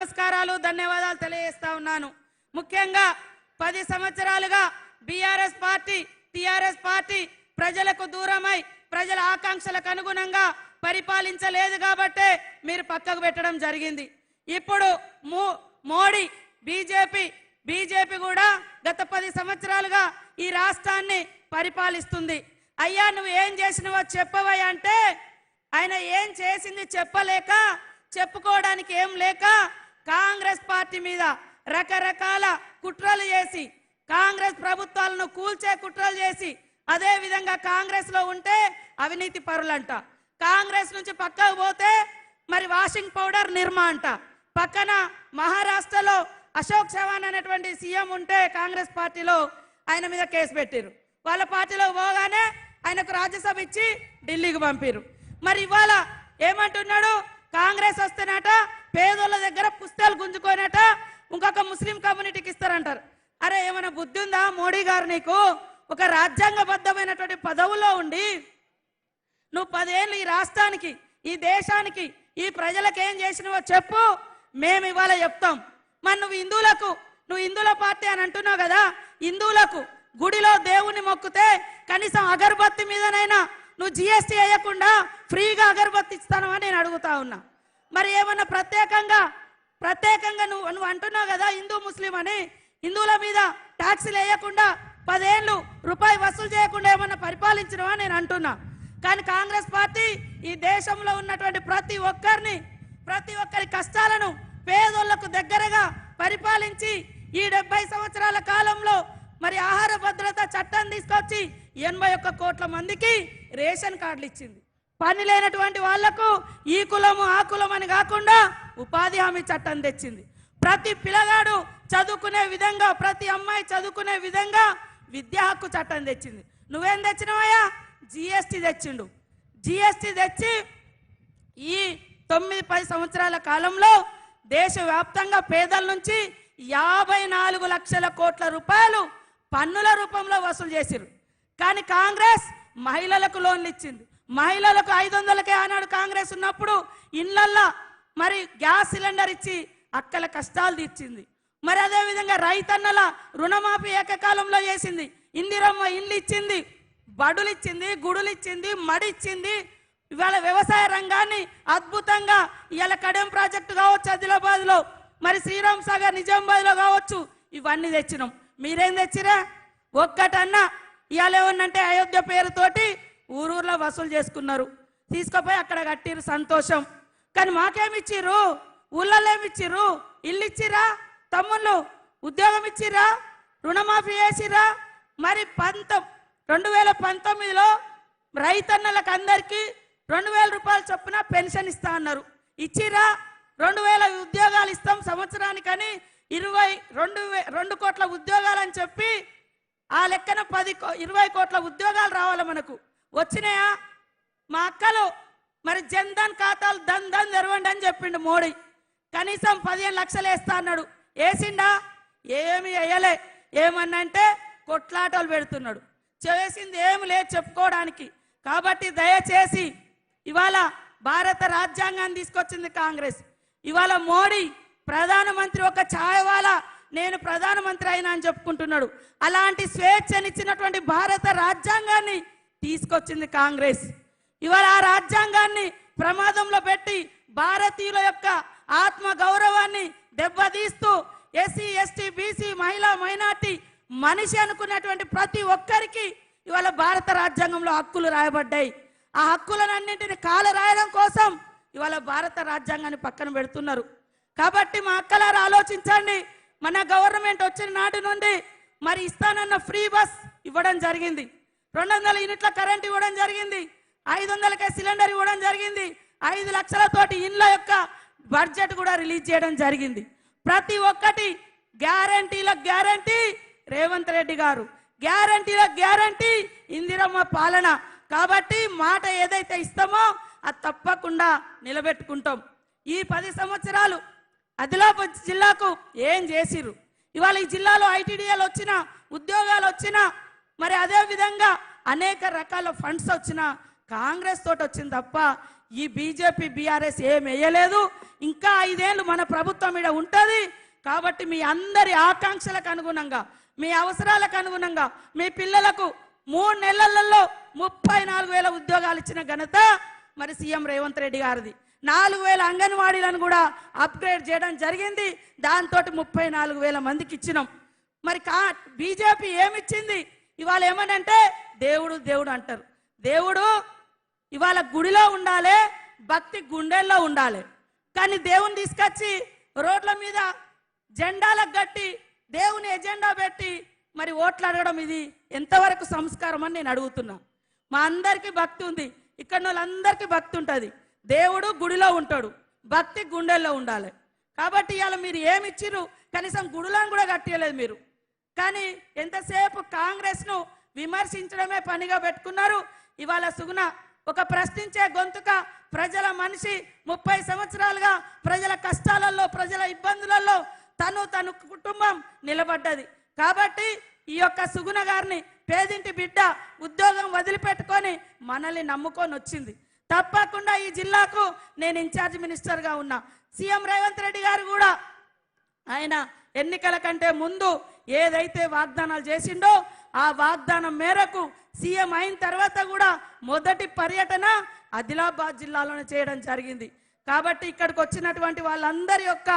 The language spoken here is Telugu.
నమస్కారాలు ధన్యవాదాలు తెలియజేస్తా ఉన్నాను. ముఖ్యంగా 10 సంవత్సరాలుగా బీఆర్ఎస్ పార్టీ టీఆర్ఎస్ పార్టీ ప్రజలకు దూరమై ప్రజల ఆకాంక్షలకు అనుగుణంగా పరిపాలించలేదు కాబట్టే మీరు పక్కకు పెట్టడం జరిగింది. ఇప్పుడు మోడీ బీజేపీ కూడా గత 10 సంవత్సరాలుగా ఈ రాష్ట్రాన్ని పరిపాలిస్తుంది. అయ్యా నువ్వు ఏం చేసినవో చెప్పవయ్యా అంటే ఆయన ఏం చేసింది చెప్పలేక చెప్పుకోవడానికి ఏం లేక కాంగ్రెస్ పార్టీ మీద రకరకాల కుట్రలు చేసి కాంగ్రెస్ ప్రభుత్వాలను కూల్చే కుట్రలు చేసి అదే విధంగా కాంగ్రెస్ లో ఉంటే అవినీతి పరులంట, కాంగ్రెస్ నుంచి పక్కకు పోతే మరి వాషింగ్ పౌడర్ నిర్మా అంట, పక్కన మహారాష్ట్రలో అశోక్ చవాన్ అనేటువంటి సీఎం ఉంటే కాంగ్రెస్ పార్టీలో ఆయన మీద కేసు పెట్టిరు. వాళ్ళ పార్టీలో పోగానే ఆయనకు రాజ్యసభ ఇచ్చి ఢిల్లీకి పంపిరు. మరి ఇవాళ ఏమంటున్నాడు, కాంగ్రెస్ వస్తేనట పేదోళ్ళ దగ్గర పుస్తకాలు గుంజుకోనట ఇంకొక ముస్లిం కమ్యూనిటీకి ఇస్తారంటారు. అరే ఏమైనా బుద్ధి ఉందా మోడీ గారు? నీకు ఒక రాజ్యాంగబద్ధమైనటువంటి పదవుల్లో ఉండి నువ్వు 10 ఏళ్ళు ఈ రాష్ట్రానికి ఈ దేశానికి ఈ ప్రజలకు ఏం చేసినవో చెప్పు, మేము ఇవాళ చెప్తాం. మరి నువ్వు హిందువుల పార్టీ అని అంటున్నావు కదా, హిందువులకు గుడిలో దేవుని మొక్కుతే కనీసం అగరబత్తి మీదనైనా నువ్వు జిఎస్టీ వేయకుండా ఫ్రీగా అగరబత్తి ఇస్తాను అని నేను అడుగుతా ఉన్నా. మరి ఏమన్నా ప్రత్యేకంగా నువ్వు అంటున్నావు కదా హిందూ ముస్లిం అని, హిందువుల మీద ట్యాక్సీలు వేయకుండా 10 ఏళ్ళు రూపాయి వసూలు చేయకుండా ఏమన్నా పరిపాలించినవా నేను అంటున్నా. కానీ కాంగ్రెస్ పార్టీ ఈ దేశంలో ఉన్నటువంటి ప్రతి ఒక్కరి కష్టాలను పేదోళ్లకు దగ్గరగా పరిపాలించి ఈ 70 సంవత్సరాల కాలంలో మరి ఆహార భద్రత చట్టం తీసుకొచ్చి 81 కోట్ల మందికి రేషన్ కార్డులు ఇచ్చింది. పని లేనటువంటి వాళ్లకు ఈ కులము ఆ కులం అని కాకుండా ఉపాధి హామీ చట్టం తెచ్చింది. ప్రతి పిల్లగాడు చదువుకునే విధంగా ప్రతి అమ్మాయి చదువుకునే విధంగా విద్యా హక్కు చట్టం తెచ్చింది. నువ్వేం తెచ్చినవయ్యా? జిఎస్టీ తెచ్చిండు. జిఎస్టీ తెచ్చి ఈ 9-10 సంవత్సరాల కాలంలో దేశవ్యాప్తంగా పేదల నుంచి 54 లక్షల కోట్ల రూపాయలు పన్నుల రూపంలో వసూలు చేసిరు. కానీ కాంగ్రెస్ మహిళలకు లోన్లు ఇచ్చింది. మహిళలకు 500కే ఆనాడు కాంగ్రెస్ ఉన్నప్పుడు ఇళ్లల్లో మరి గ్యాస్ సిలిండర్ ఇచ్చి అక్కల కష్టాలు తీర్చింది. మరి అదేవిధంగా రైతన్నల రుణమాఫీ ఏకకాలంలో చేసింది. ఇందిరమ్మ ఇల్లు ఇచ్చింది, బడులు ఇచ్చింది, గుడులు ఇచ్చింది, మడి ఇచ్చింది. ఇవాళ వ్యవసాయ రంగాన్ని అద్భుతంగా ఇవాళ కడెం ప్రాజెక్టు కావచ్చు ఆదిలాబాద్లో, మరి శ్రీరామ్ సాగర్ నిజామాబాద్లో కావచ్చు, ఇవన్నీ తెచ్చినాం. మీరేం తెచ్చిరా? ఒక్కటన్నా ఇవాళ ఏమన్నంటే అయోధ్య పేరుతోటి ఊరూర్లో వసూలు చేసుకున్నారు, తీసుకుపోయి అక్కడ కట్టిరు, సంతోషం. కానీ మాకేమిచ్చిర్రు? ఊళ్ళలో ఏమిచ్చిర్రు? ఇల్లు ఇచ్చిరా? తమ్ముళ్ళు ఉద్యోగం ఇచ్చిరా? రుణమాఫీ చేసిరా? మరి 2019లో రైతన్నలకు అందరికీ 2000 రూపాయలు చొప్పున పెన్షన్ ఇస్తా అన్నారు, ఇచ్చిరా? 2000 ఉద్యోగాలు ఇస్తాం సంవత్సరానికని 22 కోట్ల ఉద్యోగాలు అని చెప్పి ఆ లెక్కన 20 కోట్ల ఉద్యోగాలు రావాలి మనకు, వచ్చినాయా? మా అక్కలు మరి జన్ధన్ ఖాతాలు దన్ తెరవండి అని చెప్పిండు మోడీ. కనీసం 15 లక్షలు వేస్తా అన్నాడు, వేసిండా? ఏమి వేయలే. ఏమన్నంటే కొట్లాటలు పెడుతున్నాడు, చేసింది ఏమి లేదు చెప్పుకోవడానికి. కాబట్టి దయచేసి ఇవాళ భారత రాజ్యాంగాన్ని తీసుకొచ్చింది కాంగ్రెస్. ఇవాళ మోడీ ప్రధానమంత్రి ఒక ఛాయవాలా నేను ప్రధానమంత్రి అయినా అని చెప్పుకుంటున్నాడు. అలాంటి స్వేచ్ఛనిచ్చినటువంటి భారత రాజ్యాంగాన్ని తీసుకొచ్చింది కాంగ్రెస్. ఇవాళ ఆ రాజ్యాంగాన్ని ప్రమాదంలో పెట్టి భారతీయుల యొక్క ఆత్మ గౌరవాన్ని దెబ్బతీస్తూ ఎస్సీ ఎస్టీ బీసీ మహిళా మైనార్టీ మనిషి అనుకున్నటువంటి ప్రతి ఒక్కరికి ఇవాళ భారత రాజ్యాంగంలో హక్కులు రాయబడ్డాయి. ఆ హక్కులన్నింటిని కాల రాయడం కోసం ఇవాళ భారత రాజ్యాంగాన్ని పక్కన పెడుతున్నారు. కాబట్టి మా అక్కలారు ఆలోచించండి. మన గవర్నమెంట్ వచ్చిన నాటి నుండి మరి ఇస్తానన్న ఫ్రీ బస్ ఇవ్వడం జరిగింది, 200 యూనిట్ల కరెంట్ ఇవ్వడం జరిగింది, 500కే సిలిండర్ ఇవ్వడం జరిగింది, 5 లక్షలతోటి ఇండ్ల యొక్క బడ్జెట్ కూడా రిలీజ్ చేయడం జరిగింది. ప్రతి ఒక్కటి గ్యారంటీలకు గ్యారంటీ రేవంత్ రెడ్డి గారు, గ్యారంటీలకు గ్యారంటీ ఇందిరమ్మ పాలన. కాబట్టి మాట ఏదైతే ఇస్తామో అది తప్పకుండా నిలబెట్టుకుంటాం. ఈ 10 సంవత్సరాలు ఆదిలాబాద్ జిల్లాకు ఏం చేసిరు? ఇవాళ ఈ జిల్లాలో ఐటీడీఏలు వచ్చినా, ఉద్యోగాలు వచ్చినా, మరి అదే విధంగా అనేక రకాల ఫండ్స్ వచ్చినా కాంగ్రెస్ తోటి వచ్చింది తప్ప ఈ బీజేపీ బీఆర్ఎస్ ఏం వేయలేదు. ఇంకా 5 ఏళ్ళు మన ప్రభుత్వం మీద ఉంటుంది. కాబట్టి మీ అందరి ఆకాంక్షలకు అనుగుణంగా, మీ అవసరాలకు అనుగుణంగా మీ పిల్లలకు 3 నెలలలో 34,000 ఉద్యోగాలు ఇచ్చిన ఘనత మరి సీఎం రేవంత్ రెడ్డి గారిది. 4,000 అంగన్వాడీలను కూడా అప్గ్రేడ్ చేయడం జరిగింది. దాంతో 34,000 మందికి ఇచ్చినాం. మరి బీజేపీ ఏమిచ్చింది? ఇవాళ ఏమనంటే దేవుడు దేవుడు అంటారు. దేవుడు ఇవాళ గుడిలో ఉండాలి, భక్తి గుండెల్లో ఉండాలి. కానీ దేవుని తీసుకొచ్చి రోడ్ల మీద జెండాలకు కట్టి దేవుని ఎజెండా పెట్టి మరి ఓట్లు అడగడం ఇది ఎంతవరకు సంస్కారం అని నేను అడుగుతున్నా. మా అందరికీ భక్తి ఉంది, ఇక్కడ వాళ్ళందరికీ భక్తి ఉంటుంది. దేవుడు గుడిలో ఉంటాడు, భక్తి గుండెల్లో ఉండాలి. కాబట్టి ఇవాళ మీరు ఏమి ఇచ్చిర్రు? కనీసం గుడులను కూడా కట్టలేదు మీరు. కానీ ఎంతసేపు కాంగ్రెస్ను విమర్శించడమే పనిగా పెట్టుకున్నారు. ఇవాళ సుగుణ ఒక ప్రశ్నించే గొంతుక, ప్రజల మనిషి, 30 సంవత్సరాలుగా ప్రజల కష్టాలలో, ప్రజల ఇబ్బందులలో తన కుటుంబం నిలబడ్డది. కాబట్టి ఈ యొక్క సుగుణ గారిని, పేదింటి బిడ్డ, ఉద్యోగం వదిలిపెట్టుకొని మనల్ని నమ్ముకొని వచ్చింది. తప్పకుండా ఈ జిల్లాకు నేను ఇన్ఛార్జ్ మినిస్టర్గా ఉన్నా. సీఎం రేవంత్ రెడ్డి గారు కూడా ఆయన ఎన్నికల కంటే ముందు ఏదైతే వాగ్దానాలు చేసిండో ఆ వాగ్దానం మేరకు సీఎం అయిన తర్వాత కూడా మొదటి పర్యటన ఆదిలాబాద్ జిల్లాలోనే చేయడం జరిగింది. కాబట్టి ఇక్కడికి వచ్చినటువంటి వాళ్ళందరి యొక్క